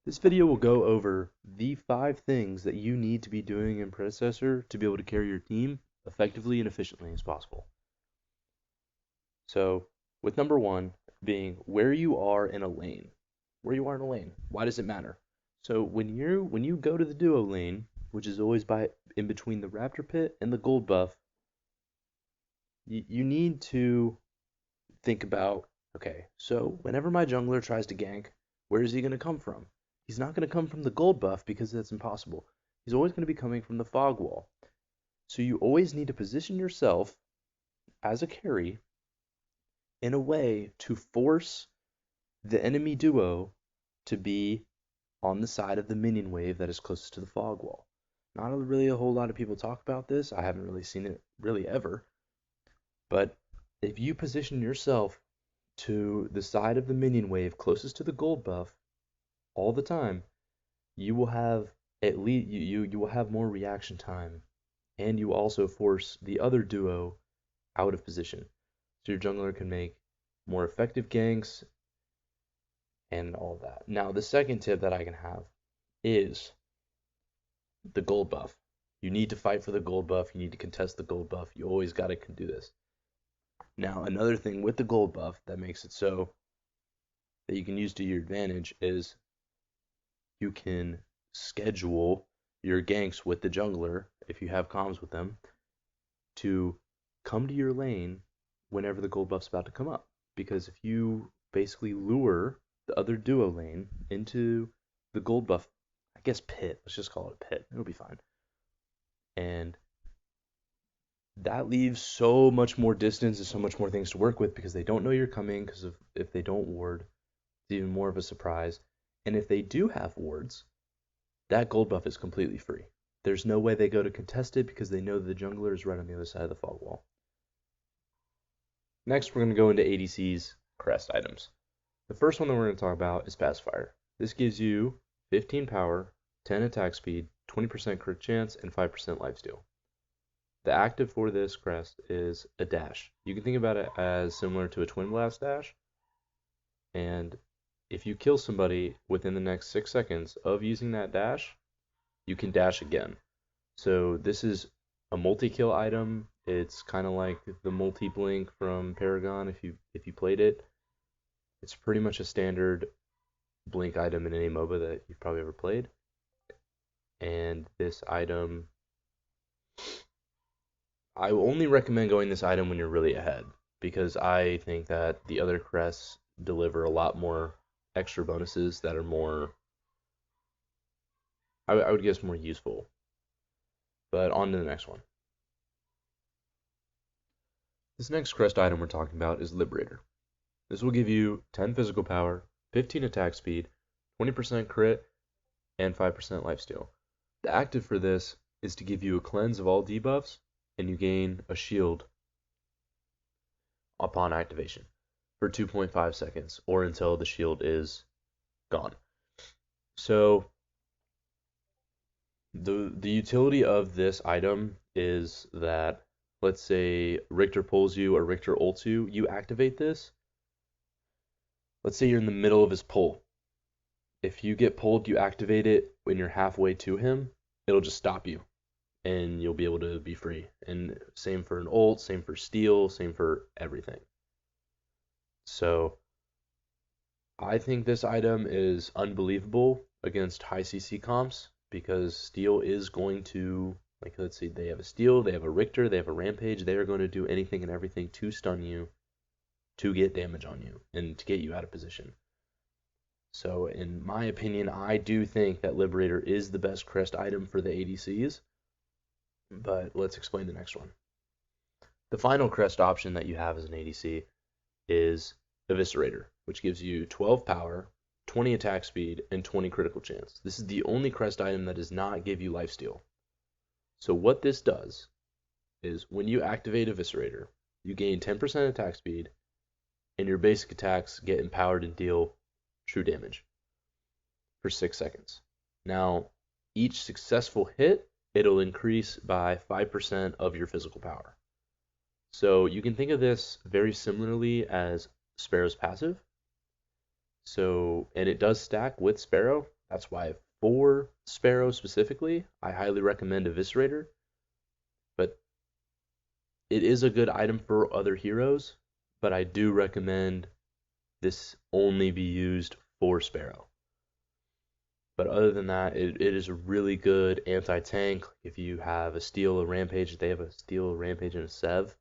This video will go over the 5 things that you need to be doing in Predecessor to be able to carry your team effectively and efficiently as possible. So, with number 1 being where you are in a lane. Where you are in a lane. Why does it matter? So when you go to the duo lane, which is always in between the Raptor pit and the gold buff, you need to think about, okay, so whenever my jungler tries to gank, where is he going to come from? He's not going to come from the gold buff because that's impossible. He's always going to be coming from the fog wall. So you always need to position yourself as a carry in a way to force the enemy duo to be on the side of the minion wave that is closest to the fog wall. Not really a whole lot of people talk about this. I haven't really seen it really ever. But if you position yourself to the side of the minion wave closest to the gold buff all the time, you will have at least you will have more reaction time, and you also force the other duo out of position. So your jungler can make more effective ganks and all that. Now, the second tip that I can have is the gold buff. You need to fight for the gold buff. You need to contest the gold buff. You always got to do this. Now, another thing with the gold buff that makes it so that you can use to your advantage is you can schedule your ganks with the jungler, if you have comms with them, to come to your lane whenever the gold buff's about to come up. Because if you basically lure the other duo lane into the gold buff, I guess pit, let's just call it a pit, it'll be fine. And that leaves so much more distance and so much more things to work with because they don't know you're coming, because if they don't ward, it's even more of a surprise. And if they do have wards, that gold buff is completely free. There's no way they go to contest it because they know the jungler is right on the other side of the fog wall. Next, we're going to go into ADC's crest items. The first one that we're going to talk about is Pacifier. This gives you 15 power, 10 attack speed, 20% crit chance, and 5% lifesteal. The active for this crest is a dash. You can think about it as similar to a Twin Blast dash. And if you kill somebody within the next 6 seconds of using that dash, you can dash again. So this is a multi-kill item. It's kind of like the multi-blink from Paragon if you played it. It's pretty much a standard blink item in any MOBA that you've probably ever played. And this item, I only recommend going this item when you're really ahead, because I think that the other crests deliver a lot more extra bonuses that are more, I would guess, more useful. But on to the next one. This next crest item we're talking about is Liberator. This will give you 10 physical power, 15 attack speed, 20% crit, and 5% lifesteal. The active for this is to give you a cleanse of all debuffs, and you gain a shield upon activation for 2.5 seconds, or until the shield is gone. So the utility of this item is that, let's say Riktor pulls you or Riktor ults you, you activate this. Let's say you're in the middle of his pull. If you get pulled, you activate it when you're halfway to him, it'll just stop you, and you'll be able to be free. And same for an ult, same for steal, same for everything. So I think this item is unbelievable against high CC comps, because steal is going to, like, let's see, they have a steal, they have a riktor, they have a rampage, they are going to do anything and everything to stun you, to get damage on you, and to get you out of position. So in my opinion, I do think that Liberator is the best crest item for the ADCs, but let's explain the next one. The final crest option that you have as an ADC is Eviscerator, which gives you 12 power, 20 attack speed, and 20 critical chance. This is the only crest item that does not give you lifesteal. So what this does is when you activate Eviscerator, you gain 10% attack speed, and your basic attacks get empowered and deal true damage for 6 seconds. Now, each successful hit, it'll increase by 5% of your physical power. So you can think of this very similarly as Sparrow's passive. So, and it does stack with Sparrow. That's why for Sparrow specifically, I highly recommend Eviscerator. But it is a good item for other heroes, but I do recommend this only be used for Sparrow. But other than that, it is a really good anti-tank. If you have a Steel, a Rampage, if they have a Steel, a Rampage, and a Sev,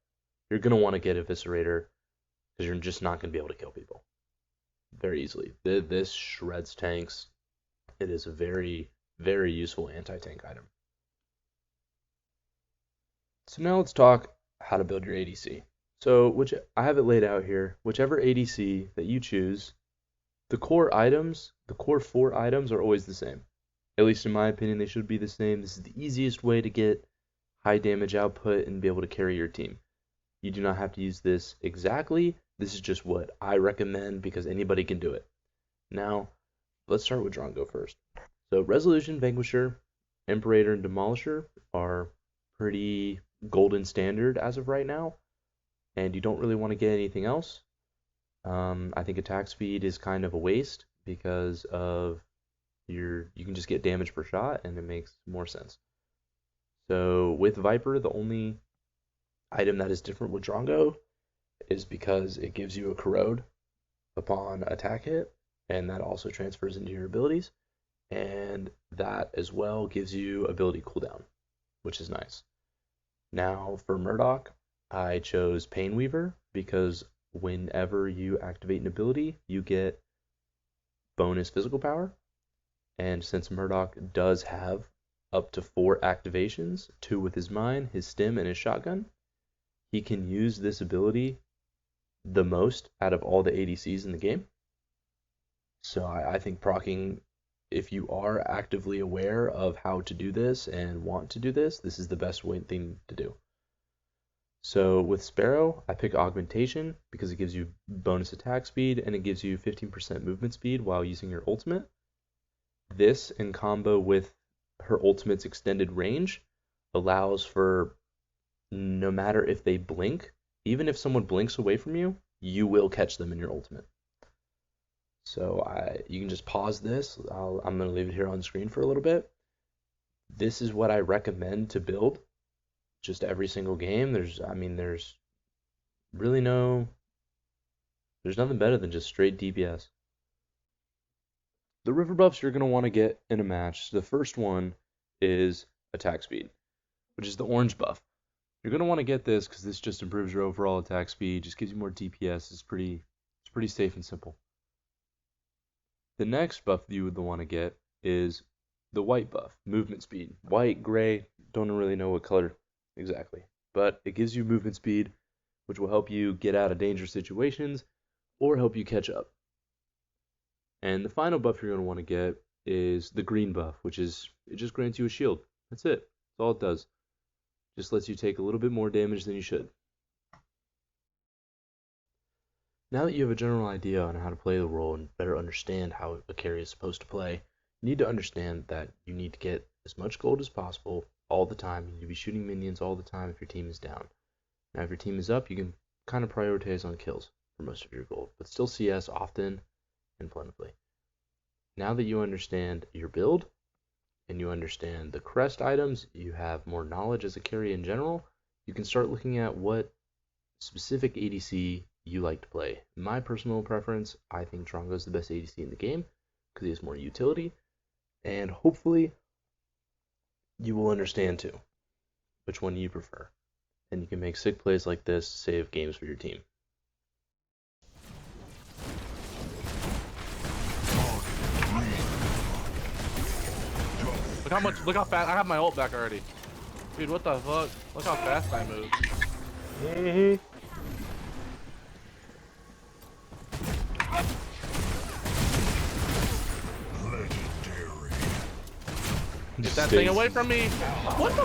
you're going to want to get Eviscerator because you're just not going to be able to kill people very easily. This shreds tanks. It is a very, very useful anti-tank item. So now let's talk how to build your ADC. So I have it laid out here. Whichever ADC that you choose, the core 4 items are always the same. At least in my opinion, they should be the same. This is the easiest way to get high damage output and be able to carry your team. You do not have to use this exactly. This is just what I recommend because anybody can do it. Now, let's start with Drongo first. So Resolution, Vanquisher, Imperator, and Demolisher are pretty golden standard as of right now, and you don't really want to get anything else. I think attack speed is kind of a waste because of you can just get damage per shot, and it makes more sense. So with Viper, the only item that is different with Drongo is because it gives you a corrode upon attack hit, and that also transfers into your abilities, and that as well gives you ability cooldown, which is nice. Now for Murdock, I chose Painweaver because whenever you activate an ability, you get bonus physical power, and since Murdock does have up to 4 activations, 2 with his mine, his stim, and his shotgun, he can use this ability the most out of all the ADCs in the game. So I think proccing, if you are actively aware of how to do this and want to do this, this is the best thing to do. So with Sparrow, I pick Augmentation because it gives you bonus attack speed and it gives you 15% movement speed while using your ultimate. This in combo with her ultimate's extended range allows for, no matter if they blink, even if someone blinks away from you, you will catch them in your ultimate. So you can just pause this. I'm going to leave it here on screen for a little bit. This is what I recommend to build just every single game. There's really there's nothing better than just straight DPS. The river buffs you're going to want to get in a match. The first one is attack speed, which is the orange buff. You're going to want to get this because this just improves your overall attack speed, just gives you more DPS. It's pretty safe and simple. The next buff you would want to get is the white buff, movement speed. White, gray, don't really know what color exactly, but it gives you movement speed, which will help you get out of dangerous situations or help you catch up. And the final buff you're going to want to get is the green buff, which is, it just grants you a shield. That's it. That's all it does. Just lets you take a little bit more damage than you should. Now that you have a general idea on how to play the role and better understand how a carry is supposed to play, you need to understand that you need to get as much gold as possible all the time. You need to be shooting minions all the time if your team is down. Now if your team is up, you can kind of prioritize on kills for most of your gold, but still CS often and plentifully. Now that you understand your build and you understand the crest items, you have more knowledge as a carry in general, you can start looking at what specific ADC you like to play. In my personal preference, I think Drongo is the best ADC in the game because he has more utility, and hopefully you will understand too which one you prefer, and you can make sick plays like this to save games for your team. Look how fast I have my ult back already. Dude, what the fuck? Look how fast I move. Get that thing away from me! What the